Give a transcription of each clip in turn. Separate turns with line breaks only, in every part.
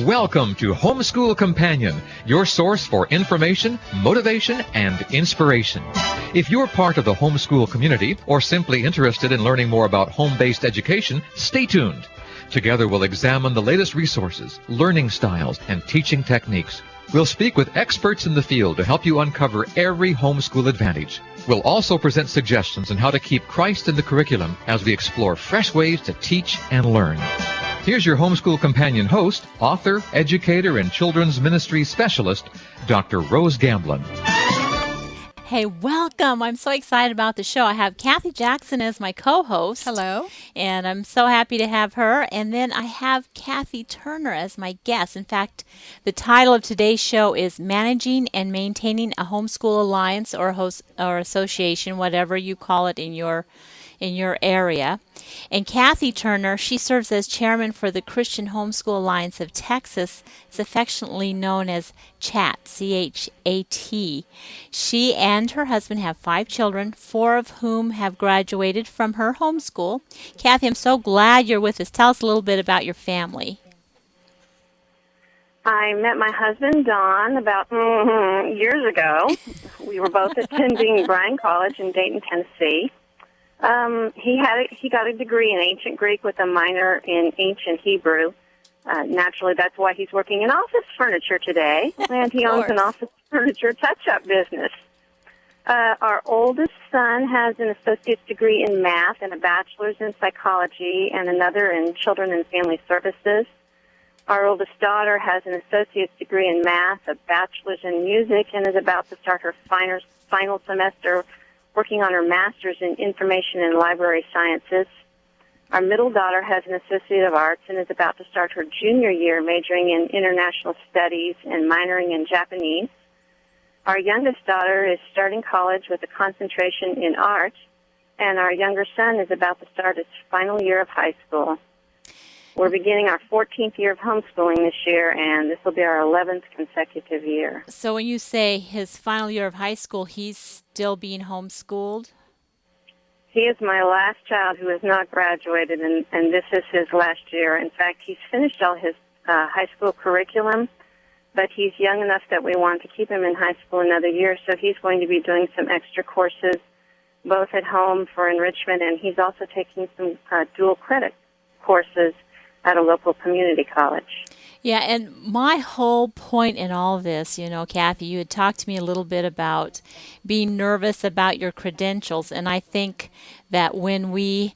Welcome to Homeschool Companion, your source for information, motivation, and inspiration. If you're part of the homeschool community or simply interested in learning more about home-based education, stay tuned. Together we'll examine the latest resources, learning styles, and teaching techniques. We'll speak with experts in the field to help you uncover every homeschool advantage. We'll also present suggestions on how to keep Christ in the curriculum as we explore fresh ways to teach and learn. Here's your Homeschool Companion host, author, educator, and children's ministry specialist, Dr. Rose Gamblin.
Hey, welcome. I'm so excited about the show. I have Kathy Jackson as my co-host.
Hello.
And I'm so happy to have her. And then I have Kathy Turner as my guest. In fact, the title of today's show is Managing and Maintaining a Homeschool Alliance or association, whatever you call it in your area. And Kathy Turner, she serves as chairman for the Christian Homeschool Alliance of Texas. It's affectionately known as CHAT, C-H-A-T. She and her husband have 5 children, 4 of whom have graduated from her homeschool. Kathy, I'm so glad you're with us. Tell us a little bit about your family.
I met my husband, Don, about years ago. We were both attending Bryan College in Dayton, Tennessee. He got a degree in ancient Greek with a minor in ancient Hebrew. Naturally, that's why he's working in office furniture today, and he owns an office furniture touch-up business. Our oldest son has an associate's degree in math and a bachelor's in psychology and another in children and family services. Our oldest daughter has an associate's degree in math, a bachelor's in music, and is about to start her final semester working on her master's in information and library sciences. Our middle daughter has an Associate of Arts and is about to start her junior year majoring in international studies and minoring in Japanese. Our youngest daughter is starting college with a concentration in art, and our younger son is about to start his final year of high school. We're beginning our 14th year of homeschooling this year, and this will be our 11th consecutive year.
So when you say his final year of high school, he's still being homeschooled?
He is my last child who has not graduated, and this is his last year. In fact, he's finished all his high school curriculum, but he's young enough that we want to keep him in high school another year, so he's going to be doing some extra courses, both at home for enrichment, and he's also taking some dual credit courses at a local community college.
Yeah, and my whole point in all of this, Kathy, you had talked to me a little bit about being nervous about your credentials, and I think that when we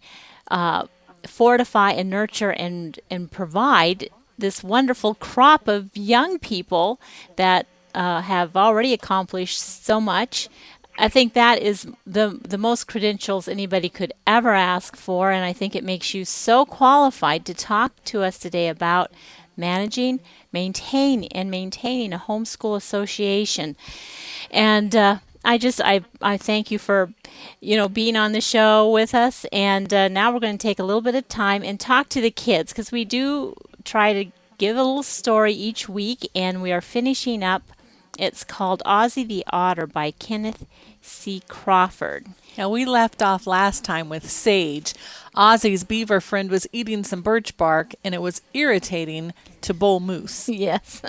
fortify and nurture and provide this wonderful crop of young people that have already accomplished so much, I think that is the most credentials anybody could ever ask for, and I think it makes you so qualified to talk to us today about maintaining a homeschool association. And I thank you for being on the show with us. And now we're going to take a little bit of time and talk to the kids, because we do try to give a little story each week, and we are finishing up. It's called Ozzie the Otter by Kenneth C. Crawford.
Now, we left off last time with Sage. Ozzie's beaver friend was eating some birch bark, and it was irritating to Bull Moose.
Yes.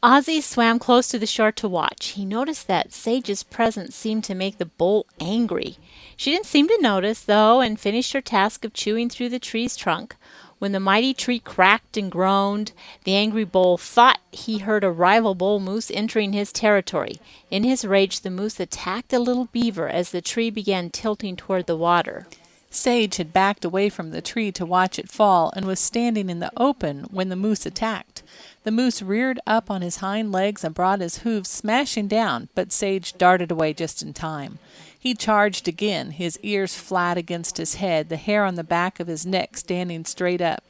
Ozzie swam close to the shore to watch. He noticed that Sage's presence seemed to make the bull angry. She didn't seem to notice, though, and finished her task of chewing through the tree's trunk. When the mighty tree cracked and groaned, the angry bull thought he heard a rival bull moose entering his territory. In his rage, the moose attacked the little beaver as the tree began tilting toward the water.
Sage had backed away from the tree to watch it fall and was standing in the open when the moose attacked. The moose reared up on his hind legs and brought his hooves smashing down, but Sage darted away just in time. He charged again, his ears flat against his head, the hair on the back of his neck standing straight up.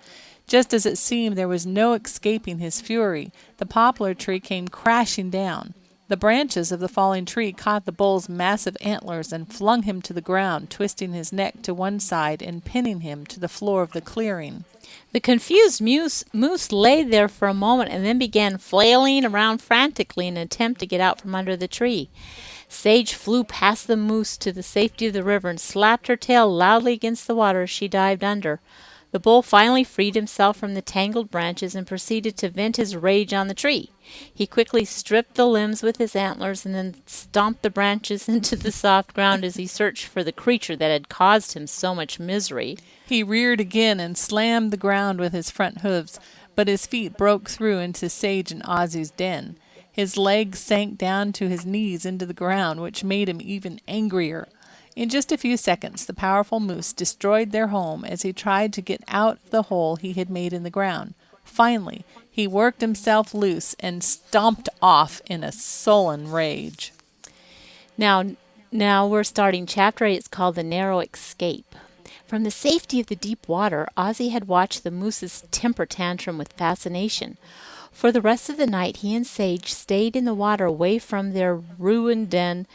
Just as it seemed there was no escaping his fury, the poplar tree came crashing down. The branches of the falling tree caught the bull's massive antlers and flung him to the ground, twisting his neck to one side and pinning him to the floor of the clearing.
The confused moose lay there for a moment and then began flailing around frantically in an attempt to get out from under the tree. Sage flew past the moose to the safety of the river and slapped her tail loudly against the water as she dived under. The bull finally freed himself from the tangled branches and proceeded to vent his rage on the tree. He quickly stripped the limbs with his antlers and then stomped the branches into the soft ground as he searched for the creature that had caused him so much misery.
He reared again and slammed the ground with his front hooves, but his feet broke through into Sage and Ozzy's den. His legs sank down to his knees into the ground, which made him even angrier. In just a few seconds, the powerful moose destroyed their home as he tried to get out of the hole he had made in the ground. Finally, he worked himself loose and stomped off in a sullen rage.
Now we're starting Chapter 8. It's called The Narrow Escape. From the safety of the deep water, Ozzy had watched the moose's temper tantrum with fascination. For the rest of the night, he and Sage stayed in the water away from their ruined den.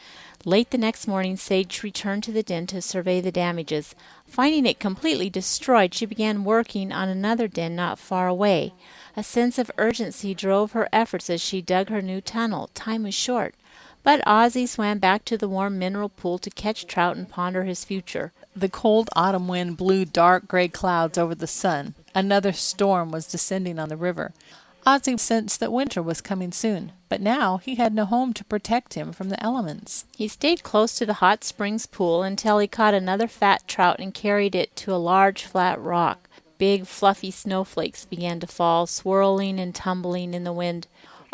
Late the next morning, Sage returned to the den to survey the damages. Finding it completely destroyed, she began working on another den not far away. A sense of urgency drove her efforts as she dug her new tunnel. Time was short. But Ozzy swam back to the warm mineral pool to catch trout and ponder his future.
The cold autumn wind blew dark gray clouds over the sun. Another storm was descending on the river. Ozzy sensed that winter was coming soon, but now he had no home to protect him from the elements.
He stayed close to the hot springs pool until he caught another fat trout and carried it to a large flat rock. Big fluffy snowflakes began to fall, swirling and tumbling in the wind.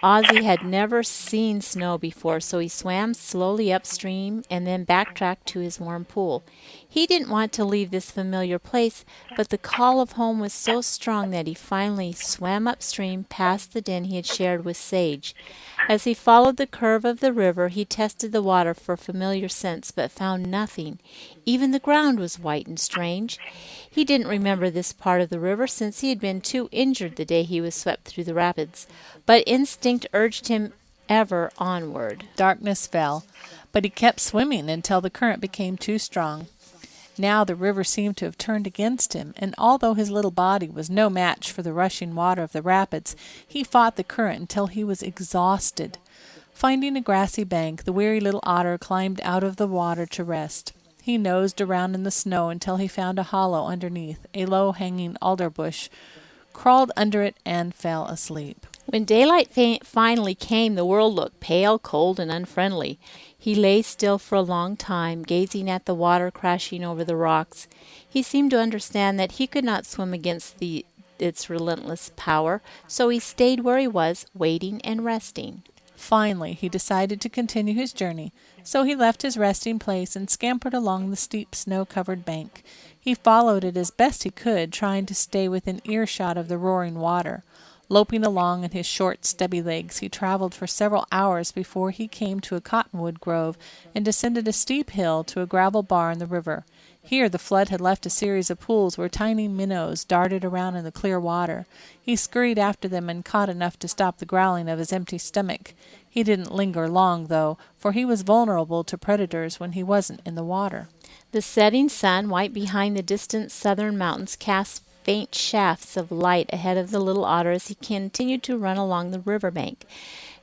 Ozzy had never seen snow before, so he swam slowly upstream and then backtracked to his warm pool. He didn't want to leave this familiar place, but the call of home was so strong that he finally swam upstream past the den he had shared with Sage. As he followed the curve of the river, he tested the water for familiar scents, but found nothing. Even the ground was white and strange. He didn't remember this part of the river since he had been too injured the day he was swept through the rapids, but instinct urged him ever onward.
Darkness fell, but he kept swimming until the current became too strong. Now the river seemed to have turned against him, and although his little body was no match for the rushing water of the rapids, he fought the current until he was exhausted. Finding a grassy bank, the weary little otter climbed out of the water to rest. He nosed around in the snow until he found a hollow underneath a low-hanging alder bush, crawled under it, and fell asleep.
When daylight finally came, the world looked pale, cold, and unfriendly. He lay still for a long time, gazing at the water crashing over the rocks. He seemed to understand that he could not swim against its relentless power, so he stayed where he was, waiting and resting.
Finally, he decided to continue his journey, so he left his resting place and scampered along the steep snow-covered bank. He followed it as best he could, trying to stay within earshot of the roaring water. Loping along on his short, stubby legs, he traveled for several hours before he came to a cottonwood grove and descended a steep hill to a gravel bar in the river. Here the flood had left a series of pools where tiny minnows darted around in the clear water. He scurried after them and caught enough to stop the growling of his empty stomach. He didn't linger long, though, for he was vulnerable to predators when he wasn't in the water.
The setting sun, white behind the distant southern mountains, cast faint shafts of light ahead of the little otter as he continued to run along the riverbank.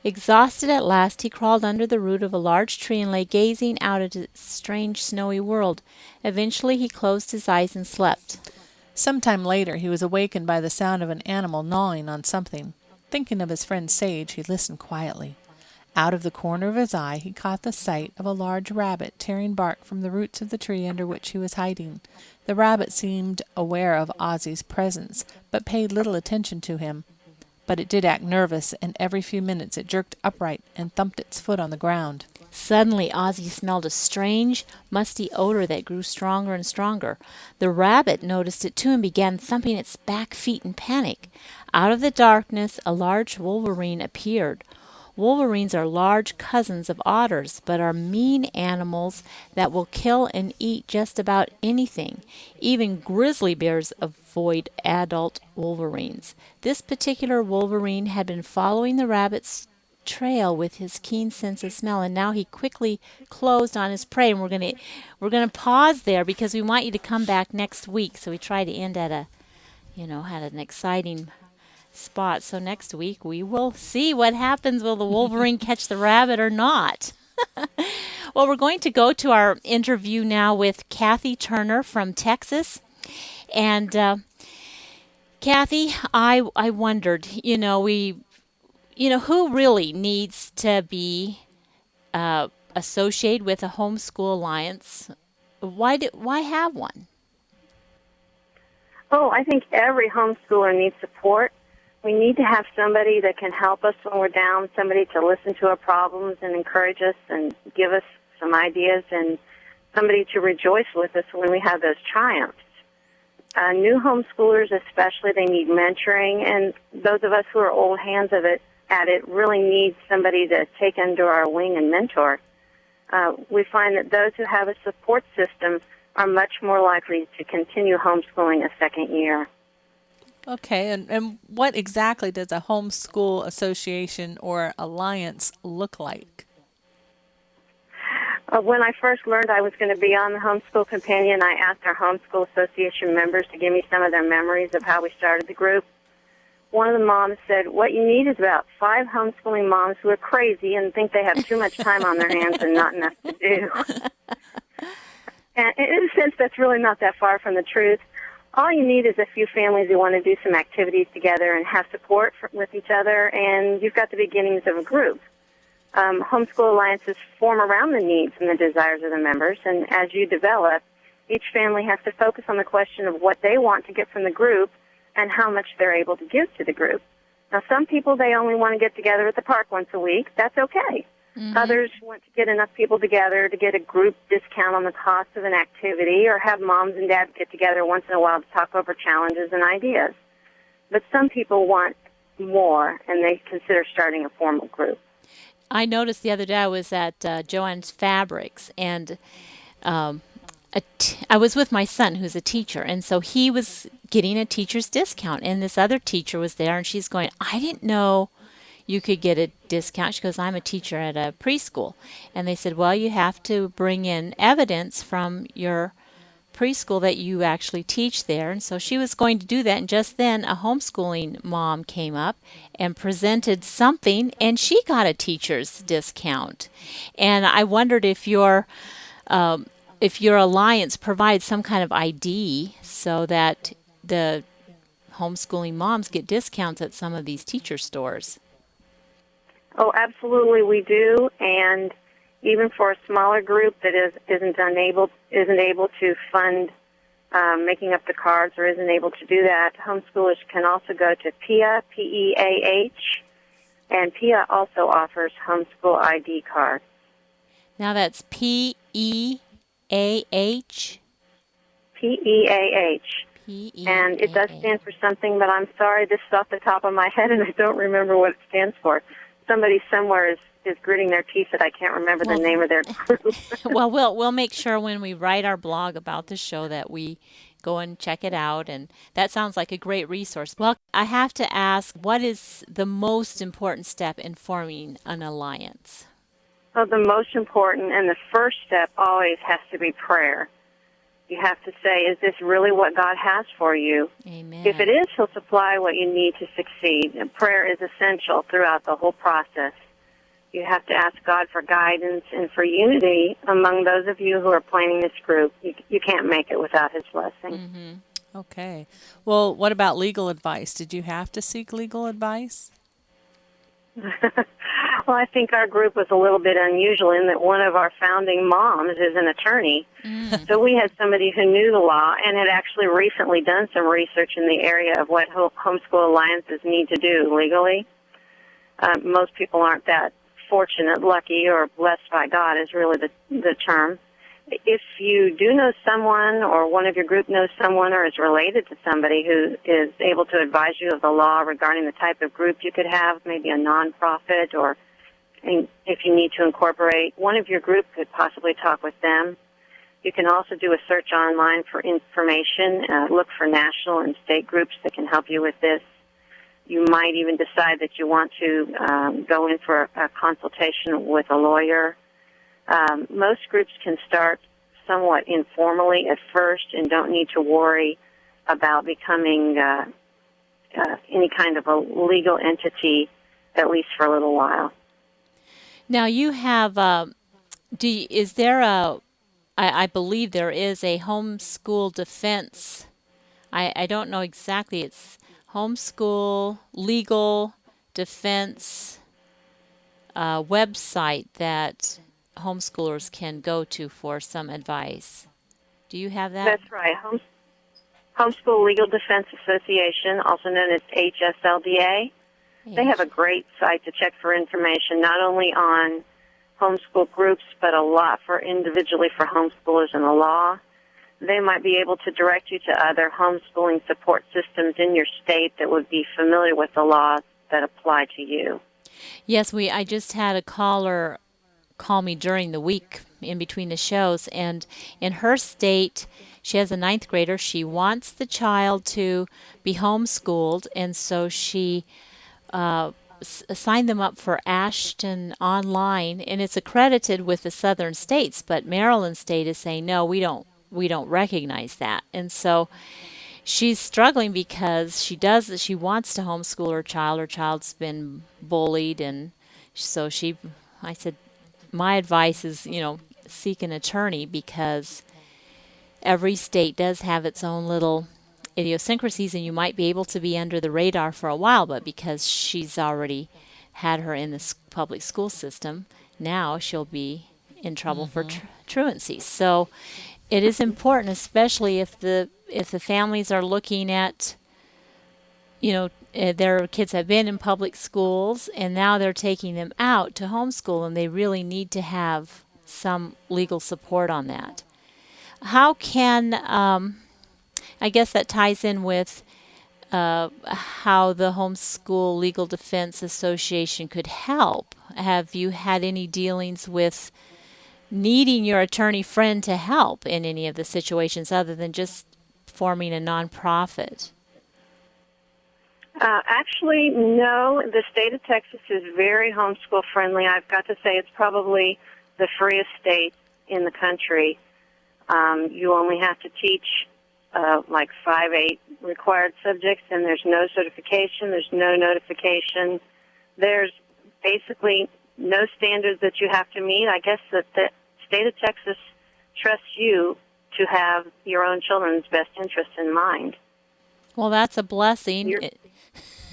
Exhausted at last, he crawled under the root of a large tree and lay gazing out at a strange snowy world. Eventually he closed his eyes and slept.
Some time later he was awakened by the sound of an animal gnawing on something. Thinking of his friend Sage, he listened quietly. Out of the corner of his eye he caught the sight of a large rabbit tearing bark from the roots of the tree under which he was hiding. The rabbit seemed aware of Ozzy's presence, but paid little attention to him. But it did act nervous, and every few minutes it jerked upright and thumped its foot on the ground.
Suddenly Ozzy smelled a strange, musty odor that grew stronger and stronger. The rabbit noticed it too and began thumping its back feet in panic. Out of the darkness a large wolverine appeared. Wolverines are large cousins of otters, but are mean animals that will kill and eat just about anything. Even grizzly bears avoid adult wolverines. This particular wolverine had been following the rabbit's trail with his keen sense of smell, and now he quickly closed on his prey. And we're gonna pause there because we want you to come back next week. So we try to end at had an exciting spot. So next week we will see what happens. Will the wolverine catch the rabbit or not? Well, we're going to go to our interview now with Kathy Turner from Texas. And Kathy, I wondered, who really needs to be associated with a homeschool alliance? Why have one?
Oh, I think every homeschooler needs support. We need to have somebody that can help us when we're down, somebody to listen to our problems and encourage us and give us some ideas, and somebody to rejoice with us when we have those triumphs. New homeschoolers especially, they need mentoring, and those of us who are old hands at it really need somebody to take under our wing and mentor. We find that those who have a support system are much more likely to continue homeschooling a second year.
Okay, and what exactly does a homeschool association or alliance look like?
When I first learned I was going to be on the Homeschool Companion, I asked our Homeschool Association members to give me some of their memories of how we started the group. One of the moms said, what you need is about 5 homeschooling moms who are crazy and think they have too much time on their hands and not enough to do. And in a sense, that's really not that far from the truth. All you need is a few families who want to do some activities together and have support with each other, and you've got the beginnings of a group. Homeschool alliances form around the needs and the desires of the members, and as you develop, each family has to focus on the question of what they want to get from the group and how much they're able to give to the group. Now, some people, they only want to get together at the park once a week. That's okay. Mm-hmm. Others want to get enough people together to get a group discount on the cost of an activity, or have moms and dads get together once in a while to talk over challenges and ideas. But some people want more, and they consider starting a formal group.
I noticed the other day I was at Joann's Fabrics, and I was with my son, who's a teacher, and so he was getting a teacher's discount, and this other teacher was there, and she's going, I didn't know you could get a discount. She goes, I'm a teacher at a preschool. And they said, well, you have to bring in evidence from your preschool that you actually teach there. And so she was going to do that, and just then a homeschooling mom came up and presented something, and she got a teacher's discount. And I wondered if your alliance provides some kind of ID so that the homeschooling moms get discounts at some of these teacher stores.
Oh, absolutely, we do, and even for a smaller group that isn't able to fund making up the cards or isn't able to do that, homeschoolers can also go to PEAH, P-E-A-H, and PEAH also offers homeschool ID cards.
Now that's P-E-A-H?
P-E-A-H. And it does stand for something, but I'm sorry, this is off the top of my head, and I don't remember what it stands for. Somebody somewhere is gritting their teeth that I can't remember the name of their group.
Well, we'll make sure when we write our blog about the show that we go and check it out, and that sounds like a great resource. Well, I have to ask, what is the most important step in forming an alliance?
Well, the most important and the first step always has to be prayer. You have to say, is this really what God has for you?
Amen.
If it is, He'll supply what you need to succeed. And prayer is essential throughout the whole process. You have to ask God for guidance and for unity among those of you who are planning this group. You can't make it without His blessing.
Mm-hmm. Okay. Well, what about legal advice? Did you have to seek legal advice?
Well, I think our group was a little bit unusual in that one of our founding moms is an attorney. So we had somebody who knew the law and had actually recently done some research in the area of what homeschool alliances need to do legally. Most people aren't that fortunate, lucky, or blessed by God is really the term. If you do know someone, or one of your group knows someone or is related to somebody who is able to advise you of the law regarding the type of group you could have, maybe a nonprofit, or if you need to incorporate, one of your group could possibly talk with them. You can also do a search online for information, look for national and state groups that can help you with this. You might even decide that you want to go in for a consultation with a lawyer. Most groups can start somewhat informally at first and don't need to worry about becoming any kind of a legal entity, at least for a little while.
Now you have, I believe there is a homeschool defense I don't know exactly. It's Homeschool Legal Defense website that homeschoolers can go to for some advice. Do you have that?
That's right. Homeschool Legal Defense Association, also known as HSLDA. They have a great site to check for information, not only on homeschool groups, but a lot for individually for homeschoolers in the law. They might be able to direct you to other homeschooling support systems in your state that would be familiar with the laws that apply to you.
Yes, I just had a caller call me during the week in between the shows, and in her state, she has a ninth grader. She wants the child to be homeschooled, and so she signed them up for Ashton Online, and it's accredited with the southern states, but Maryland State is saying, no, we don't recognize that. And so she's struggling because she wants to homeschool her child. Her child's been bullied, and so I said, my advice is, seek an attorney, because every state does have its own little idiosyncrasies, and you might be able to be under the radar for a while, but because she's already had her in the public school system, now she'll be in trouble for truancy. So it is important, especially if the families are looking at, their kids have been in public schools and now they're taking them out to homeschool, and they really need to have some legal support on that. How can, I guess that ties in with how the Homeschool Legal Defense Association could help. Have you had any dealings with needing your attorney friend to help in any of the situations other than just forming a nonprofit?
Actually, no. The state of Texas is very homeschool friendly. I've got to say it's probably the freest state in the country. You only have to teach like 5-8 required subjects, and there's no certification, there's no notification. There's basically no standards that you have to meet. I guess that the state of Texas trusts you to have your own children's best interests in mind.
Well, that's a blessing.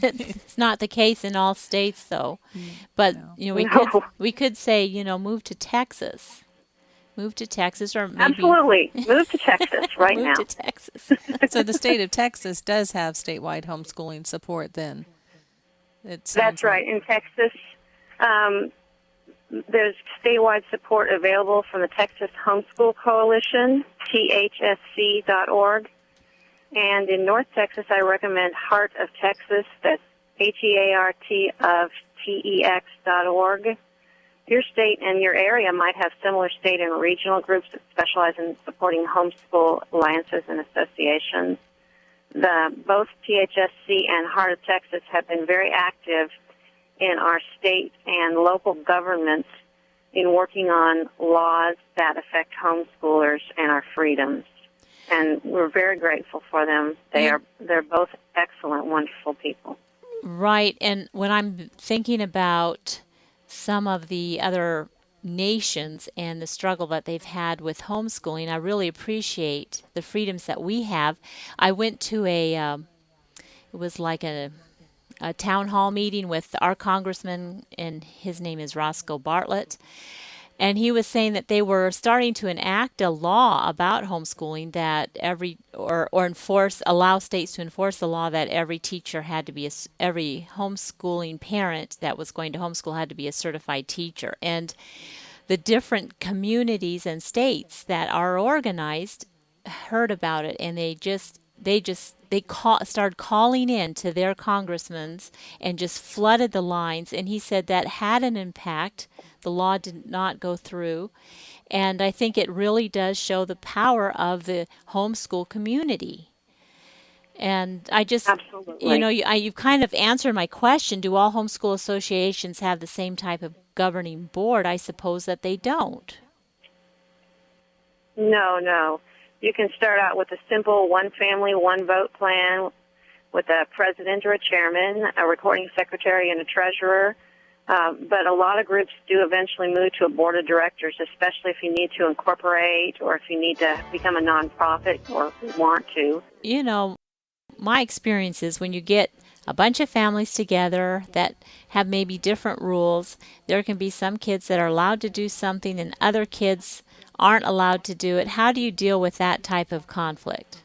It's not the case in all states, though. But we could say, move to Texas. Move to Texas, or maybe
absolutely move to Texas right now.
Move to Texas.
So the state of Texas does have statewide homeschooling support. Then
that's right. In Texas, there's statewide support available from the Texas Homeschool Coalition, thsc.org. And in North Texas, I recommend Heart of Texas. That's HEART of TEX.org. Your state and your area might have similar state and regional groups that specialize in supporting homeschool alliances and associations. Both THSC and Heart of Texas have been very active in our state and local governments in working on laws that affect homeschoolers and our freedoms. And we're very grateful for them. They're both excellent, wonderful people.
Right. And when I'm thinking about some of the other nations and the struggle that they've had with homeschooling, I really appreciate the freedoms that we have. I went to it was like a town hall meeting with our congressman, and his name is Roscoe Bartlett. And he was saying that they were starting to enact a law about homeschooling that allow states to enforce the law that every teacher had to be every homeschooling parent that was going to homeschool had to be a certified teacher. And the different communities and states that are organized heard about it, and they started calling in to their congressmen and just flooded the lines. And he said that had an impact. The law did not go through. And I think it really does show the power of the homeschool community. And I just,
absolutely.
You've kind of answered my question. Do all homeschool associations have the same type of governing board? I suppose that they don't.
No. You can start out with a simple one family, one vote plan with a president or a chairman, a recording secretary, and a treasurer. But a lot of groups do eventually move to a board of directors, especially if you need to incorporate or if you need to become a nonprofit or want to.
my experience is when you get a bunch of families together that have maybe different rules, there can be some kids that are allowed to do something and other kids aren't allowed to do it. How do you deal with that type of conflict?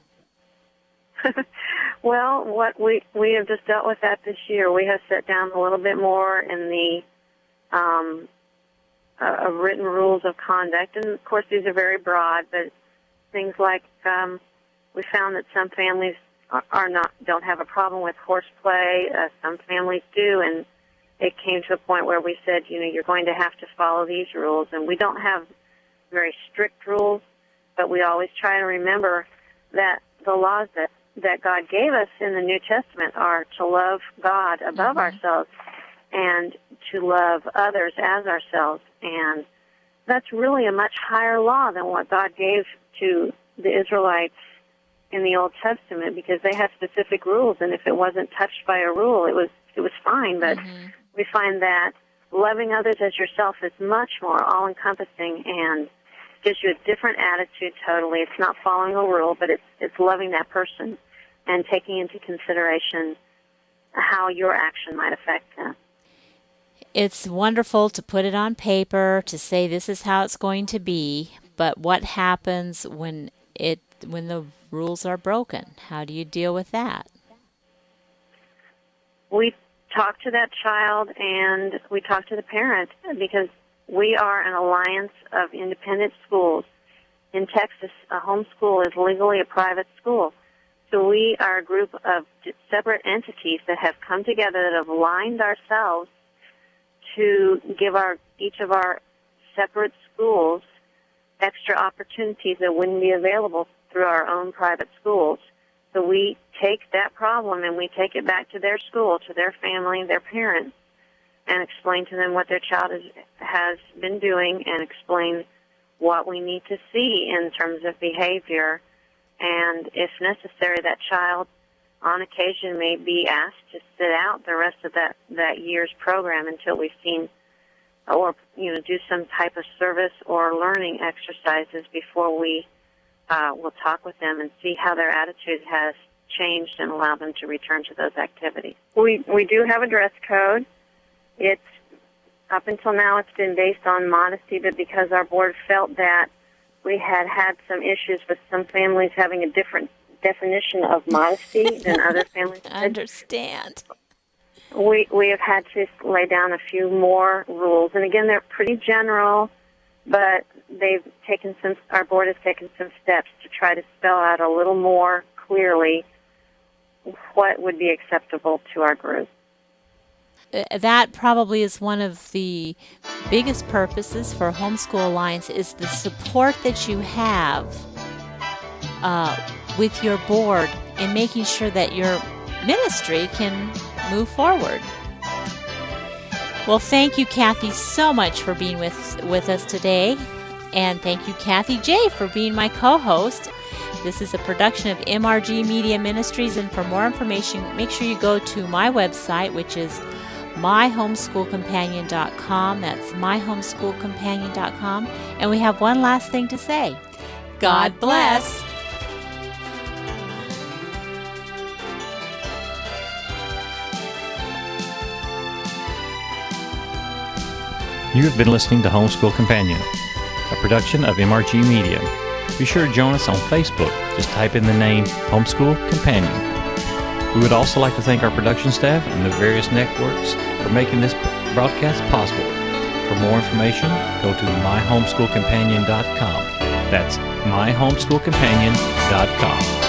Well, what we have just dealt with that this year. We have set down a little bit more in the written rules of conduct, and of course these are very broad. But things like we found that some families don't have a problem with horseplay. Some families do, and it came to a point where we said, you're going to have to follow these rules, and we don't have very strict rules, but we always try to remember that the laws that God gave us in the New Testament are to love God above ourselves and to love others as ourselves. And that's really a much higher law than what God gave to the Israelites in the Old Testament, because they had specific rules, and if it wasn't touched by a rule, it was fine. But we find that loving others as yourself is much more all-encompassing and gives you a different attitude totally. It's not following a rule, but it's loving that person and taking into consideration how your action might affect them.
It's wonderful to put it on paper, to say this is how it's going to be, but what happens when the rules are broken? How do you deal with that? We talk to that child and we talk to the parent, because we are an alliance of independent schools. In Texas, a homeschool is legally a private school. So we are a group of separate entities that have come together, that have aligned ourselves to give each of our separate schools extra opportunities that wouldn't be available through our own private schools. So we take that problem and we take it back to their school, to their family, their parents, and explain to them what their child has been doing, and explain what we need to see in terms of behavior. And if necessary, that child on occasion may be asked to sit out the rest of that year's program until we've seen, or do some type of service or learning exercises before we will talk with them and see how their attitude has changed and allow them to return to those activities. We do have a dress code. It's up until now it's been based on modesty, but because our board felt that we had some issues with some families having a different definition of modesty than other families did. I understand.
We have had to lay down a few more rules, and again, they're pretty general, but our board has taken some steps to try to spell out a little more clearly what would be acceptable to our group.
That probably is one of the biggest purposes for Homeschool Alliance, is the support that you have with your board in making sure that your ministry can move forward. Well, thank you, Kathy, so much for being with us today. And thank you, Kathy J., for being my co-host. This is a production of MRG Media Ministries, and for more information, make sure you go to my website, which is myhomeschoolcompanion.com. That's myhomeschoolcompanion.com. And we have one last thing to say. God bless.
You have been listening to Homeschool Companion, a production of MRG Media. Be sure to join us on Facebook. Just type in the name Homeschool Companion. We would also like to thank our production staff and the various networks for making this broadcast possible. For more information, go to myhomeschoolcompanion.com. That's myhomeschoolcompanion.com.